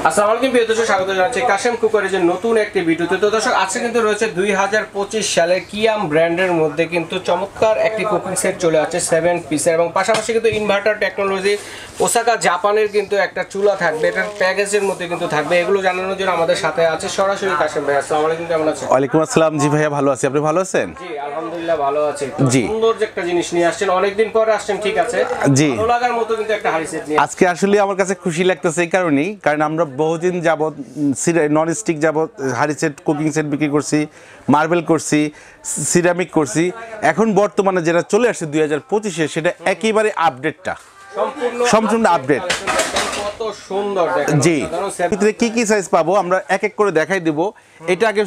আসসালামু আলাইকুম প্রিয় দর্শক, স্বাগত জানাচ্ছি কাশেম কুকারের নতুন একটি ভিডিওতে। তো দর্শক, আজকে কিন্তু রয়েছে 2025 সালের কিয়াম ব্র্যান্ডের মধ্যে কিন্তু চমৎকার একটি কুকিং সেট চলে আসছে 7 পিসের, এবং পাশাপাশি কিন্তু ইনভার্টার টেকনোলজি ওসাকা জাপানের কিন্তু একটা চুলা থাকবে, এটার প্যাকেজের মধ্যে কিন্তু থাকবে। এগুলো জানানোর জন্য আমাদের সাথে আছে সরাসরি কাশেম ভাই। আসসালামু আলাইকুম, কেমন আছেন? ওয়ালাইকুম আসসালাম। জি ভাইয়া, ভালো আছি, আপনি ভালো আছেন? জি আলহামদুলিল্লাহ ভালো আছি। জি, সুন্দর যে একটা জিনিস নিয়ে আসছেন, অনেকদিন পরে আসছেন, ঠিক আছে। জি, ভালো লাগার মতো কিন্তু একটা হাড়ি সেট নিয়ে আজকে আসলে আমার কাছে খুশি লাগতেছে এই কারণেই, কারণ আমরা বহুদিন যাবত নন স্টিক যাবত হাড়ি সেট, কুকিং সেট বিক্রি করছি, মার্বেল করছি, সিরামিক করছি। এখন বর্তমানে যেটা চলে আসছে 2025-এ, সেটা একেবারে আপডেটটা সম্পূর্ণ আপডেট। কত সুন্দর দেখেন। জি, ভিতরে কি কি সাইজ পাবো আমরা এক এক করে দেখাই দিব। এটা আগে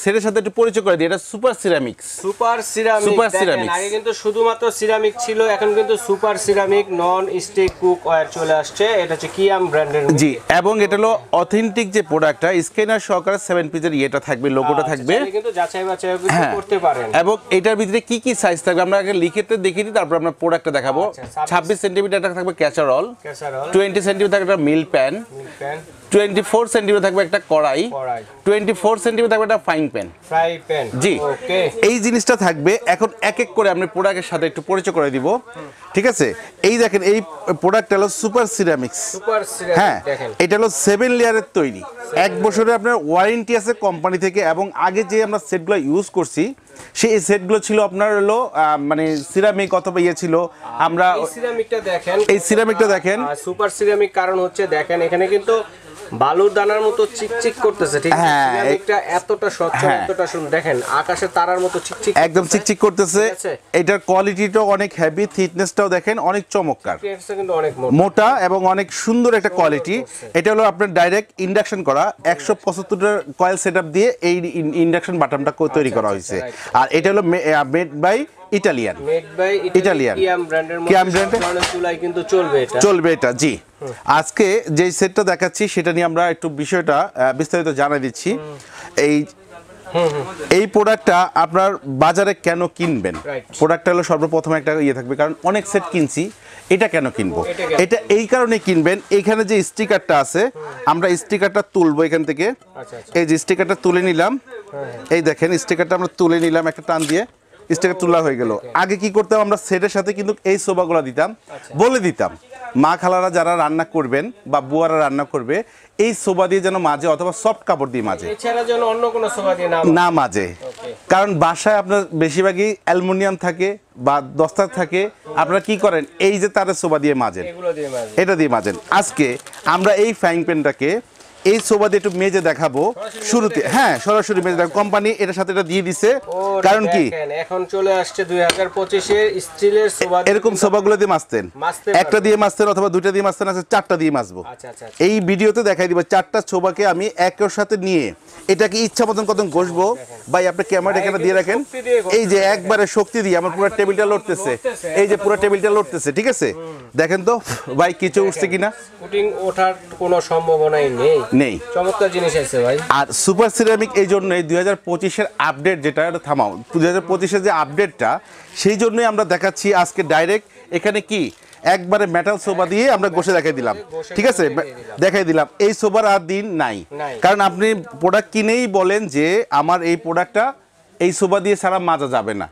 সেটের সাথে একটু পরিচয় করে দিই। এটা সুপার সিরামিক্স। সুপার সিরামিক আগে কিন্তু শুধুমাত্র সিরামিক ছিল, এখন কিন্তু super ceramic non stick cookware চলে আসছে। এটা হচ্ছে কিয়াম ব্র্যান্ডের। জি, এবং এটা হলো অথেন্টিক যে প্রোডাক্টটা, স্ক্যানার সহকারে 7 পিসের ইয়েটা থাকবে, লোগোটা থাকবে, কিন্তু যাচাই বাছাই করতে পারেন। এবং এটার ভিতরে কি কি সাইজ থাকবে আমরা আগে লিখেতে দেখিয়ে দিই, তারপর আমরা প্রোডাক্টটা দেখাবো। 26 সেন্টিমিটার থাকবে ক্যাসারল, 20 সেন্টিমিটার থাকবে একটা মিল প্যান, 24 সেন্টিমিটার থাকবে একটা কড়াই, 24 সেন্টিমিটার থাকবে একটা ফ্রাই প্যান। জি, এই জিনিসটা থাকবে। এখন এক এক করে আমি প্রোডাক্টের সাথে একটু পরিচয় করে দিব, ঠিক আছে? এই দেখেন, এই প্রোডাক্টটা হলো সুপার সিরামিক্স। হ্যাঁ, এটা হলো 7 লেয়ারের তৈরি। 1 বছরের আপনার ওয়ারেন্টি আছে কোম্পানি থেকে, এবং আগে যে আমরা সেটগুলো ইউজ করছি সেই সেটগুলো ছিল আপনার হলো মানে সিরামিক অথবা ইয়ে ছিল। আমরা এই সিরামিকটা দেখেন, সুপার সিরামিক কারণ হচ্ছে দেখেন এখানে কিন্তু বালুর দানার মতো চিকচিক করতেছে, ঠিক আছে? সিরামিকটা এতটা স্বচ্ছ, এতটা সুন্দর, দেখেন আকাশের তারার মতো চিকচিক, একদম চিকচিক করতেছে। এটার কোয়ালিটিটাও অনেক হেভি, থিকনেসটাও দেখেন অনেক চমৎকার, কিন্তু অনেক মোটা এবং অনেক সুন্দর একটা কোয়ালিটি। এটা হলো আপনার ডাইরেক্ট ইন্ডাকশন করা, 175 কয়েল সেটআপ দিয়ে এই ইন্ডাকশন বাটামটা তৈরি করা হয়েছে। আর এটা হলো মেড বাই ইটালিয়ান কিয়াম ব্র্যান্ডের চুলাই কিন্তু চলবে এটা। জি, আজকে যে সেটটা দেখাচ্ছি সেটা নিয়ে আমরা একটু বিষয়টা বিস্তারিত জানাই দিচ্ছি। এই প্রোডাক্টটা আপনার বাজারে কেন কিনবেন? প্রোডাক্টটা হলো সর্বপ্রথম একটা ইয়ে থাকবে, কারণ অনেক সেট কিনছি, এটা কেন কিনবো? এটা এই কারণে কিনবেন, এইখানে যে স্টিকারটা আছে, আমরা স্টিকারটা তুলবো এখান থেকে। এই যে স্টিকারটা তুলে নিলাম, এই দেখেন স্টিকারটা আমরা তুলে নিলাম একটা টান দিয়ে, স্টিকার তোলা হয়ে গেল। আগে কি করতাম, আমরা সেটের সাথে কিন্তু এই সোফাগুলো দিতাম, বলে দিতাম মা খালারা যারা রান্না করবেন বা বুয়ারা রান্না করবে, এই সোফা দিয়ে যেন মাঝে, অথবা সফট কাপড় দিয়ে মাঝে, এছাড়া যেন অন্য কোনো সোফা দিয়ে না মাঝে। কারণ বাসায় আপনার বেশিরভাগই অ্যালুমিনিয়াম থাকে বা দস্তার থাকে, আপনারা কি করেন, এই যে তারের সোফা দিয়ে মাজেন, এটা দিয়ে মাজেন। আজকে আমরা এই ফ্রাইং প্যানটাকে এই সোফা দিয়ে একটু মেজে দেখাবো শুরুতে। হ্যাঁ, সরাসরি মেজে দেখাবো। কোম্পানি এটার সাথে এটা দিয়ে দিছে, কারণ কি এখন চলে আসছে 2025-এর স্টিলের সোফা। এরকম সোফাগুলো দিয়ে মাজতেন, একটা দিয়ে মাজতেন অথবা দুইটা দিয়ে মাজতেন, আছে 4টা দিয়ে মাজবো। এই ভিডিওতে দেখাই দিব 4টা সোফাকে আমি একের সাথে নিয়ে এটাকে ইচ্ছা মতন কত ঘষবো। ভাই আপনি ক্যামেরা এখানে দিয়ে রাখেন, এই যে একবারে শক্তি দিয়ে আমার পুরো টেবিলটা লড়তেছে, এই যে পুরো টেবিলটা লড়তেছে, ঠিক আছে? দেখেন তো ভাই কিছু উঠছে কিনা, ফুটিং ওঠার কোনো সম্ভাবনাই নেই। চমৎকার জিনিস আছে ভাই। আর সুপার সিরামিক এই জন্যই 2025-এর আপডেট, যেটা থামাও 2025-এর যে আপডেটটা, সেই জন্যই আমরা দেখাচ্ছি আজকে ডাইরেক্ট। এখানে কি একবারে মেটাল সোফা দিয়ে আমরা ঘষে দেখাই দিলাম, ঠিক আছে? দেখাই দিলাম। এই সোফার আর দিন নাই, কারণ আপনি প্রোডাক্ট কিনেই বলেন যে আমার এই প্রোডাক্টটা এই সোফা দিয়ে সারা মাজা যাবে না।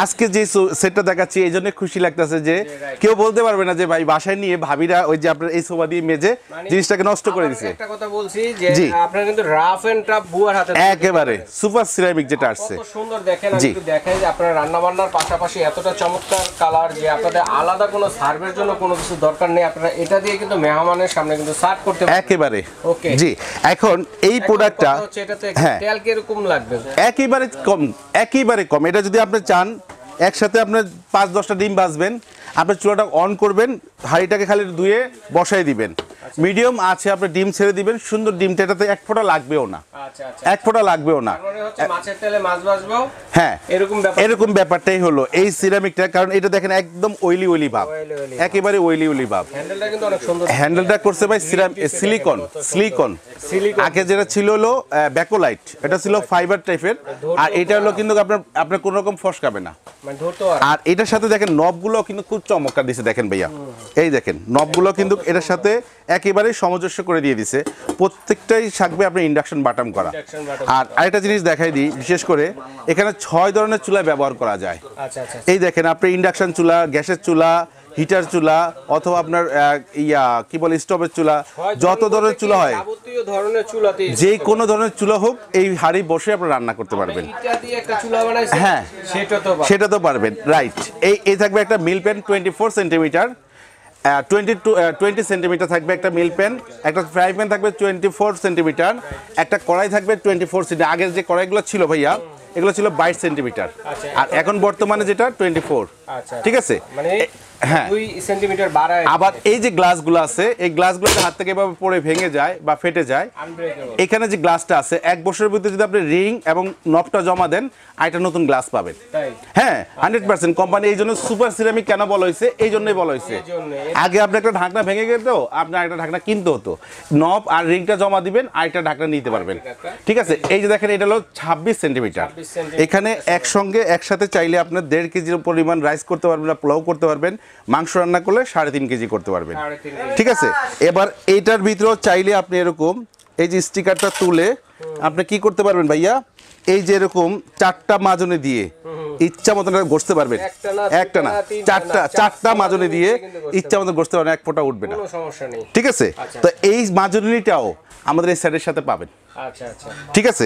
আজকে যে সেটটা দেখাচ্ছি এই জন্য খুশি লাগতেছে যে কেউ বলতে পারবে না যে ভাই বাসায় নিয়ে ভাবিরা ওই যে আপনার এই সোফা দিয়ে মেজে জিনিসটাকে নষ্ট করে দিছে। একটা কথা বলছি যে আপনারা কিন্তু রাফ এন্ড টাফ বুয়ার হাতে একেবারে সুপার সিরামিক যেটা আসছে, কত সুন্দর দেখেন। আমি একটু দেখাই যে আপনারা রান্না বান্নার পাশাপাশি এতটা চমৎকার কালার যে আপনাদের আলাদা কোনো সার্ভের জন্য কোনো কিছু দরকার নেই, আপনারা এটা দিয়ে কিন্তু মেহমানের সামনে কিন্তু সার্ভ করতে পারবেন একেবারে। ওকে, জি। এখন এই প্রোডাক্টটা হচ্ছে, এটাতে তেল কি রকম লাগবে? একেবারে কম। এটা যদি আপনি চান একসাথে আপনি 5-10টা ডিম ভাজবেন, আপনি চুলাটা অন করবেন, হাঁড়িটাকে খালি ধুয়ে বসাই দিবেন, মিডিয়াম আছে, আপনি ডিম ছেড়ে দিবেন, সুন্দর ডিমটা এটাতে এক ফোঁটা লাগবেও না, এক ফোঁটা লাগবেও না। মাছের তেলে মাছ ভাজবো, হ্যাঁ এরকম ব্যাপারটাই হলো এই সিরামিকটা। কারণ এটা দেখেন একদম অয়েলি ভাব, একেবারে অয়েলি ভাব। হ্যান্ডেলটা কিন্তু অনেক সুন্দর, হ্যান্ডেলটা করছে ভাই সিলিকন। আগে যেটা ছিল হলো ব্যাকোলাইট, এটা ছিল ফাইবার টাইপের, আর এটা হলো কিন্তু আপনার কোনো রকম ফসকাবে না। আর এটার সাথে দেখেন নবগুলো কিন্তু খুব চমৎকার দিছে, দেখেন ভাইয়া, এই দেখেন নবগুলো কিন্তু এটার সাথে একেবারে সামঞ্জস্য করে দিয়ে দিছে, প্রত্যেকটাই থাকবে আপনার ইন্ডাকশন বাটাম করা। আর আরেকটা জিনিস দেখাই দিই, বিশেষ করে এখানে 6 ধরনের চুলা ব্যবহার করা যায়। এই দেখেন আপনি ইন্ডাকশন চুলা, গ্যাসের চুলা, হিটার চুলা, অথবা আপনার কি বলে স্টোভের চুলা, যত ধরনের চুলা হয় যে কোনো ধরনের চুলা হোক এই হাঁড়ি বসে আপনি রান্না করতে পারবেন। হ্যাঁ সেটা তো পারবেন, রাইট। এই থাকবে একটা মিল প্যান 24 সেন্টিমিটার, 20 সেন্টিমিটার থাকবে একটা মিল প্যান, একটা ফ্রাই প্যান থাকবে 24 সেন্টিমিটার, একটা কড়াই থাকবে 24 সেন্টিমিটার। আগের যে কড়াইগুলো ছিল ভাইয়া এগুলো ছিল 22 সেন্টিমিটার, আর এখন বর্তমানে যেটা 24। ঠিক আছে, হ্যাঁ 2 সেন্টিমিটার বাড়ায়। আবার এই যে গ্লাসগুলো আছে, এই গ্লাসগুলো হাত থেকে এভাবে পড়ে ভেঙে যায় বা ফেটে যায়, এখানে যে গ্লাসটা আছে 1 বছরের ভিতরে যদি আপনি রিং এবং নবটা জমা দেন আরেকটা নতুন গ্লাস পাবেন। হ্যাঁ 100% কোম্পানি এই জন্য সুপার সিরামিক কেন বলা হয়েছে, এই জন্যই বলা হয়েছে। আগে আপনি একটা ঢাকনা ভেঙে গেল তো আপনি আরেকটা ঢাকনা কিনতে হতো, নব আর রিংটা জমা দিবেন আরেকটা ঢাকনা নিতে পারবেন। ঠিক আছে, এই যে দেখেন এটা হলো 26 সেন্টিমিটার। এখানে একসাথে চাইলে আপনার 1.5 কেজির পরিমাণ রাইস করতে পারবেন, পোলাও করতে পারবেন, মাংস রান্না করলে 3.5 কেজি করতে পারবেন। ঠিক আছে, এবার এইটার ভিতরেও চাইলে আপনি এরকম এই যে স্টিকারটা তুলে আপনি কি করতে পারবেন ভাইয়া, এই যে এরকম 4টা মাজনে দিয়ে ইচ্ছা মতন ঘষতে পারবেন। একটা না, 4টা মাজনে দিয়ে ইচ্ছা মতন ঘষতে পারবেন, এক ফোঁটা উঠবে না। ঠিক আছে, তো এই মাজনিটাও আমাদের এই সেটের সাথে পাবেন। ঠিক আছে,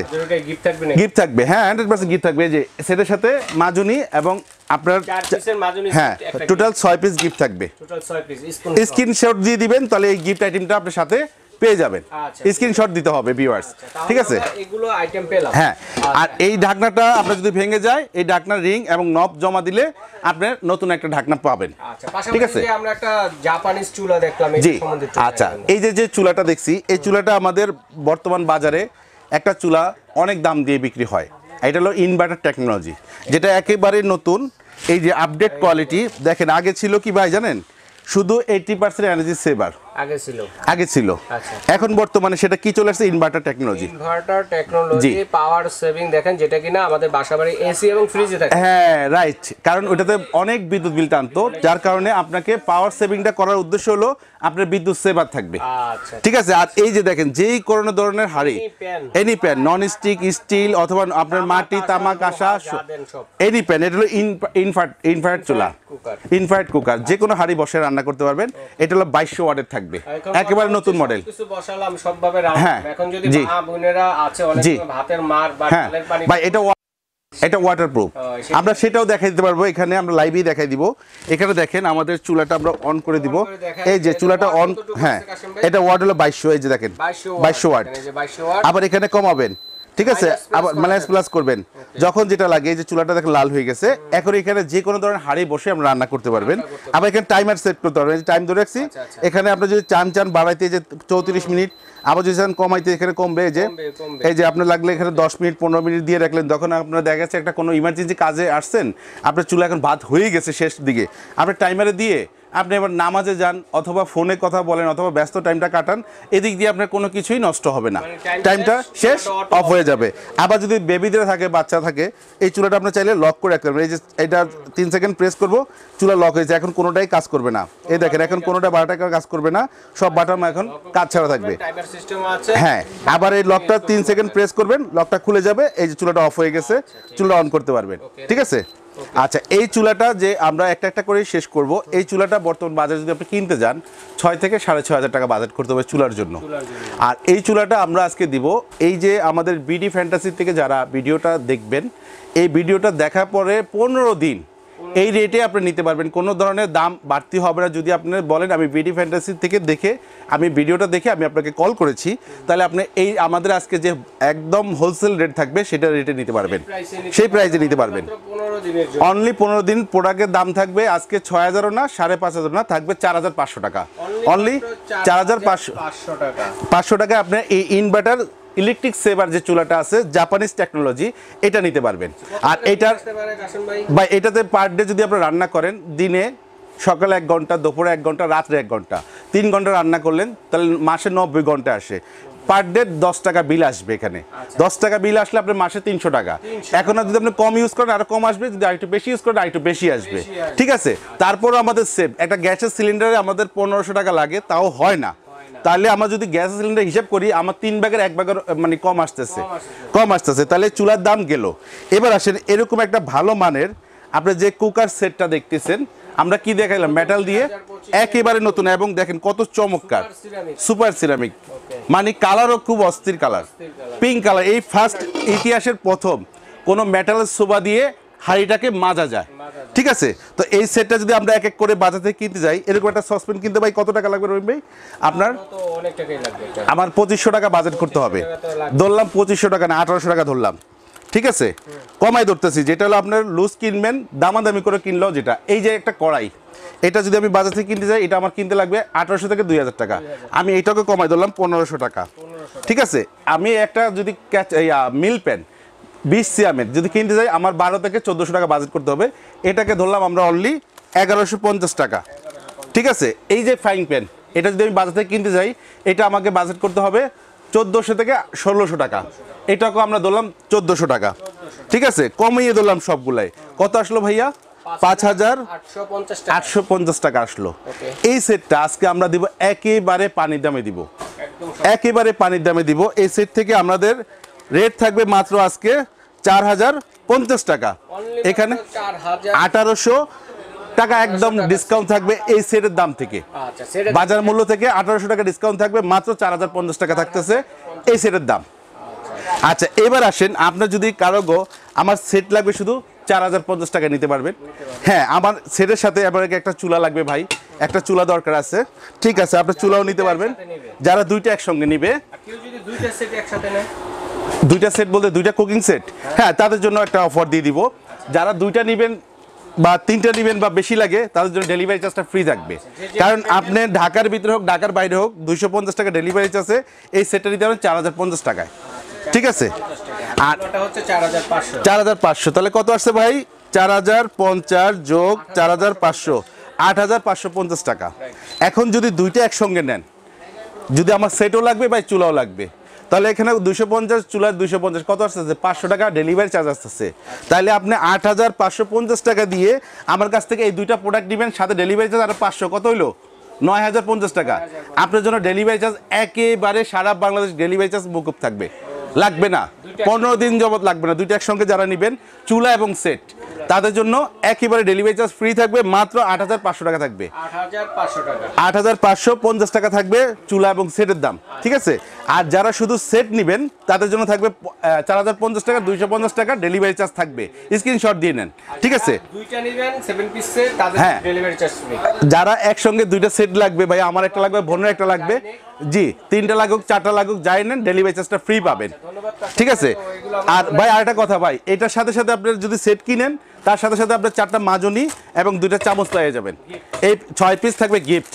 গিফট থাকবে, হ্যাঁ 100% গিফট থাকবে। এই যে সেটের সাথে মাজনি এবং আপনার হ্যাঁ টোটাল 6 পিস গিফট থাকবে। স্ক্রিনশট দিয়ে দিবেন, তাহলে এই গিফট আইটেমটা আপনার সাথে পেয়ে যাবেন। স্ক্রিনশট দিতে হবে ভিউয়ার্স। ঠিক আছে, এগুলো আইটেম পেলাম। হ্যাঁ, আর এই ঢাকনাটা আপনার যদি ভেঙে যায়, এই ঢাকনার রিং এবং নব জমা দিলে আপনি নতুন একটা ঢাকনা পাবেন। ঠিক আছে, আমরা একটা জাপানিজ চুলা দেখলাম, জি আচ্ছা। এই যে চুলাটা দেখছি, এই চুলাটা আমাদের বর্তমান বাজারে একটা চুলা অনেক দাম দিয়ে বিক্রি হয়। এটা হলো ইনভার্টার টেকনোলজি, যেটা একেবারে নতুন। এই যে আপডেট কোয়ালিটি দেখেন, আগে ছিল কি ভাই জানেন, শুধু 80% এনার্জি সেভার আগে ছিল। এখন বর্তমানে সেটা কি চলে আসছে, ইনভার্টার টেকনোলজি। পাওয়ার সেভিং দেখেন, যেটা কিনা আমাদের বাসাবাড়ি এসি এবং ফ্রিজে থাকে। হ্যাঁ রাইট, কারণ ওটাতে অনেক বিদ্যুৎ বিল টানতো, যার কারণে আপনাকে পাওয়ার সেভিংটা করার উদ্দেশ্য হলো আপনার বিদ্যুৎ সেভার থাকবে। ঠিক আছে, আর এই যে দেখেন যেই কোনো ধরনের হাঁড়ি, any pan, non stick, steel অথবা আপনার মাটি, তামা, কাঁসা, এনি প্যান, এটা হলো ইনফ্রারেড চুলা, ইনফ্রারেড কুকার, যে কোনো হাঁড়ি বসে রান্না করতে পারবেন। এটা হলো 2200 ওয়াটের থাকবে, একেবারে নতুন মডেল। কিছু বসালাম সবভাবে রান্না। এখন যদি মা বোনেরা আছে অনেক ভাতের মার বা ডালের পানি, ভাই এটা ওয়াটারপ্রুফ, আমরা সেটাও দেখাই দিতে পারবো। এখানে আমরা লাইভেই দেখাই দিব। এখানে দেখেন আমাদের চুলাটা আমরা অন করে দিব। এই যে চুলাটা অন, হ্যাঁ এটা ওয়াট হলো 2200। এই যে দেখেন 2200 ওয়াট। আবার এখানে কমাবেন, ঠিক আছে, আবার মাইনাস প্লাস করবেন যখন যেটা লাগে। এই যে চুলাটা দেখেন লাল হয়ে গেছে। এখন এখানে যে কোনো ধরনের হাঁড়ি বসে আমরা রান্না করতে পারবেন। আবার এখানে টাইমার সেট করতে পারবেন, টাইম ধরে রাখছি। এখানে আপনি যদি চান বাড়াইতে যে 34 মিনিট, আবার যদি চান কমাইতে এখানে কমবে। এই যে আপনার লাগলে এখানে 10 মিনিট 15 মিনিট দিয়ে রাখলেন, তখন আপনার দেখা যাচ্ছে একটা কোনো ইমার্জেন্সি কাজে আসছেন, আপনার চুলা এখন ভাত হয়ে গেছে শেষ দিকে, আপনি টাইমারে দিয়ে আপনি এবার নামাজে যান অথবা ফোনে কথা বলেন অথবা ব্যস্ত টাইমটা কাটান, এদিক দিয়ে আপনার কোনো কিছুই নষ্ট হবে না, টাইমটা শেষ অফ হয়ে যাবে। আবার যদি বেবিদের থাকে, বাচ্চা থাকে, এই চুলাটা আপনি চাইলে লক করে রাখতে পারবেন। এই যে এটা 3 সেকেন্ড প্রেস করব, চুলা লক হয়েছে, এখন কোনোটাই কাজ করবে না। এই দেখেন এখন কোনোটা 12 টাকা কাজ করবে না, সব বাটন এখন কাজ ছাড়া থাকবে। হ্যাঁ, আবার এই লকটা 3 সেকেন্ড প্রেস করবেন, লকটা খুলে যাবে, এই যে চুলাটা অফ হয়ে গেছে, চুলা অন করতে পারবেন। ঠিক আছে, আচ্ছা এই চুলাটা যে আমরা একটা করে শেষ করব। এই চুলাটা বর্তমান বাজারে যদি আপনি কিনতে যান 6 থেকে 6500 টাকা বাজেট করতে হবে চুলার জন্য। আর এই চুলাটা আমরা আজকে দিব, এই যে আমাদের বিডি ফ্যান্টাসি থেকে যারা ভিডিওটা দেখবেন, এই ভিডিওটা দেখার পরে 15 দিন এই রেটে আপনি নিতে পারবেন, কোনো ধরনের দাম বাড়তি হবে না। যদি আপনি বলেন আমি বিডি ফ্যান্টাসি থেকে দেখে, আমি ভিডিওটা দেখে আমি আপনাকে কল করেছি, তাহলে আপনি এই আমাদের আজকে যে একদম হোলসেল রেট থাকবে সেটা রেটে নিতে পারবেন, সেই প্রাইসে নিতে পারবেন। অনলি 15 দিন প্রোডাক্টের দাম থাকবে আজকে 6000 না 5500 না, থাকবে 4500 টাকা। অনলি 4500 টাকা আপনি এই ইনভার্টার ইলেকট্রিক সেভার যে চুলাটা আছে জাপানিজ টেকনোলজি, এটা নিতে পারবেন। আর এটার ভাই এটাতে পার ডে যদি আপনি রান্না করেন, দিনে সকালে 1 ঘন্টা, দুপুরে 1 ঘন্টা, রাত্রে 1 ঘন্টা, 3 ঘন্টা রান্না করলেন, তাহলে মাসে 90 ঘন্টা আসে। পার ডে 10 টাকা বিল আসবে। এখানে 10 টাকা বিল আসলে আপনার মাসে 300 টাকা। এখন যদি আপনি কম ইউজ করেন আরো কম আসবে, যদি আরেকটু বেশি ইউজ করেন আরেকটু বেশি আসবে। ঠিক আছে, তারপর আমাদের সেভ একটা গ্যাসের সিলিন্ডারে আমাদের 1500 টাকা লাগে, তাও হয় না। তাহলে আমরা যদি গ্যাস সিলিন্ডার হিসাব করি আমার 3 ভাগের 1 ভাগের মানে কম আসতেছে তাহলে চুলার দাম গেল। এবার আসেন এরকম একটা ভালো মানের আপনি যে কুকার সেটটা দেখতেছেন আমরা কি দেখাইলাম মেটাল দিয়ে একেবারে নতুন এবং দেখেন কত চমৎকার সুপার সিরামিক মানে কালারও খুব অস্থির কালার পিঙ্ক কালার। এই ফার্স্ট ইতিহাসের প্রথম কোনো মেটালের শোভা দিয়ে হাঁড়িটাকে মাজা যায়, ঠিক আছে। তো এই সেটটা যদি আমরা এক এক করে বাজার থেকে কিনতে যাই এরকম একটা সসপ্যান কিনতে ভাই কত টাকা লাগবে রহিম ভাই? আপনার আমার 2500 টাকা বাজেট করতে হবে। ধরলাম 2500 টাকা না 1800 টাকা ধরলাম, ঠিক আছে। কমাই ধরতেছি, যেটা হলো আপনার লুজ কিনবেন দামাদামি করে কিনলেও যেটা এই যে একটা কড়াই এটা যদি আমি বাজার থেকে কিনতে যাই এটা আমার কিনতে লাগবে 1800 থেকে 2000 টাকা, আমি এইটাকে কমাই ধরলাম 1500 টাকা, ঠিক আছে। আমি একটা যদি মিল প্যান 20 সিএমের যদি কিনতে যাই আমার 12 থেকে 1400 টাকা বাজেট করতে হবে, এটাকে ধরলাম আমরা অনলি 1150 টাকা, ঠিক আছে। এই যে ফ্রাইং প্যান এটা যদি আমি বাজার থেকে কিনতে যাই এটা আমাকে বাজেট করতে হবে 1400 থেকে 1600 টাকা, এটাকে আমরা ধরলাম 1400 টাকা, ঠিক আছে। কমিয়ে ধরলাম সবগুলাই কত আসলো ভাইয়া? 5850 টাকা আসলো। এই সেটটা আজকে আমরা দিব একেবারে পানির দামে দিব, একেবারে পানির দামে দিব। এই সেট থেকে আমাদের রেট থাকবে মাত্র আজকে 4050 টাকা, এখানে 1800 টাকা একদম ডিসকাউন্ট থাকবে এই সেটের দাম থেকে। বাজার মূল্য থেকে 1800 টাকা ডিসকাউন্ট থাকবে, মাত্র 4050 টাকা থাকতেছে এই সেটের দাম। আচ্ছা এবার আসেন আপনার যদি কারো আমার সেট লাগবে শুধু 4050 টাকা নিতে পারবেন। হ্যাঁ আমার সেটের সাথে আপনাকে একটা চুলা লাগবে ভাই, একটা চুলা দরকার আছে, ঠিক আছে আপনার চুলাও নিতে পারবেন। যারা দুইটা একসঙ্গে নিবে, দুইটা সেট বলতে দুইটা কুকিং সেট, হ্যাঁ তাদের জন্য একটা অফার দিয়ে দিব। যারা দুইটা নেবেন বা তিনটা নেবেন বা বেশি লাগে তাদের জন্য ডেলিভারি চার্জটা ফ্রি থাকবে, কারণ আপনি ঢাকার ভিতরে হোক ঢাকার বাইরে হোক 250 টাকা ডেলিভারি চার্জে এই সেটটা নিতে পারেন 4050 টাকায়, ঠিক আছে। আর 4500 তাহলে কত আসছে ভাই? 4050 যোগ 4500 8550 টাকা। এখন যদি দুইটা একসঙ্গে নেন, যদি আমার সেটও লাগবে বা চুলাও লাগবে, তাহলে এখানে 250 চুলার 250 কত আসতেছে? 500 টাকা ডেলিভারি চার্জ আসতেছে। তাহলে আপনি 8550 টাকা দিয়ে আমার কাছ থেকে এই দুইটা প্রোডাক্ট নেবেন, সাথে ডেলিভারি চার্জ আর 500 কত হইলো? 9050 টাকা। আপনার জন্য ডেলিভারি চার্জ একেবারে সারা বাংলাদেশ ডেলিভারি চার্জ মকুব থাকবে, লাগবে না 15 দিন যাবত লাগবে না। দুইটা একসঙ্গে যারা নেবেন চুলা এবং সেট তাদের জন্য একেবারে ডেলিভারি চার্জ ফ্রি থাকবে, মাত্র 8500 টাকা থাকবে, 8550 টাকা থাকবে চুলা এবং সেটের দাম, ঠিক আছে। আর যারা শুধু সেট নেবেন তাদের জন্য থাকবে 4050 টাকা, 250 টাকা ডেলিভারি চার্জ থাকবে, স্ক্রিনশট দিয়ে নেন, ঠিক আছে। হ্যাঁ যারা একসঙ্গে দুইটা সেট লাগবে ভাই, আমার একটা লাগবে বোনের একটা লাগবে, জি 3টা লাগুক 4টা লাগুক যাই নেন ডেলিভারি চার্জটা ফ্রি পাবেন, ঠিক আছে। আর ভাই আরেকটা কথা ভাই, এটার সাথে সাথে আপনার যদি সেট কিনেন তার সাথে সাথে আপনার 4টা মাজনি এবং 2টা চামচ পেয়ে যাবেন, এই 6 পিস থাকবে গিফট,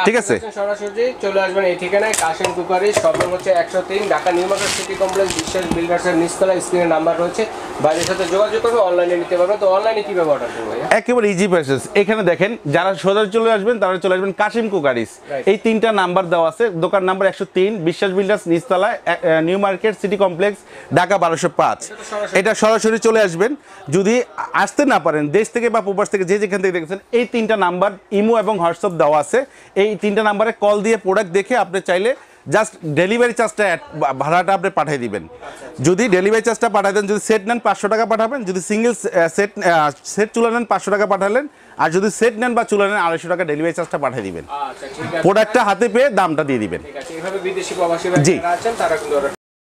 ঠিক আছে। সরাসরি চলে আসবেন এই ঠিকানায় কাশেম কুকারি, শপের হচ্ছে 103 Dhaka new Market City complex বিশ্বাস বিল্ডার্সের নিচতলা, স্ক্রিনে নাম্বার রয়েছে, বাইরের সাথে যোগাযোগ করবে, অনলাইনে নিতে পারবেন। তো অনলাইনে কিভাবে অর্ডার করব ভাই? একেবারে ইজি প্রসেস। এখানে দেখেন যারা সোজা চলে আসবেন তারা চলে আসবেন কাশেম কুকারিস, এই 3টা নাম্বার দেওয়া আছে, দোকান নাম্বার 103 বিশ্বাস বিল্ডার্স নিচতলা New Market City Complex Dhaka 1205। এটা সরাসরি চলে আসবেন। যদি আসতে না পারেন দেশ থেকে বা প্রবাস থেকে যে যেখান থেকে দেখছেন, এই 3টা নাম্বার ইমো এবং হোয়াটসঅ্যাপ দেওয়া আছে, এই 3টা নাম্বারে কল দিয়ে প্রোডাক্ট দেখে আপনি চাইলে জাস্ট ডেলিভারি চার্জটা ভাড়াটা আপনি পাঠিয়ে দিবেন। যদি ডেলিভারি চার্জটা পাঠিয়ে দেন, যদি সেট নেন 500 টাকা পাঠাবেন, যদি সিঙ্গেল সেট চুলা নেন 500 টাকা পাঠালেন, আর যদি সেট নেন বা চুলা নেন 250 টাকা ডেলিভারি চার্জটা পাঠিয়ে দিবেন, প্রোডাক্টটা হাতে পেয়ে দামটা দিয়ে দিবেন। এইভাবে বিদেশি প্রবাসী ভাইরা আছেন তারা কিন্তু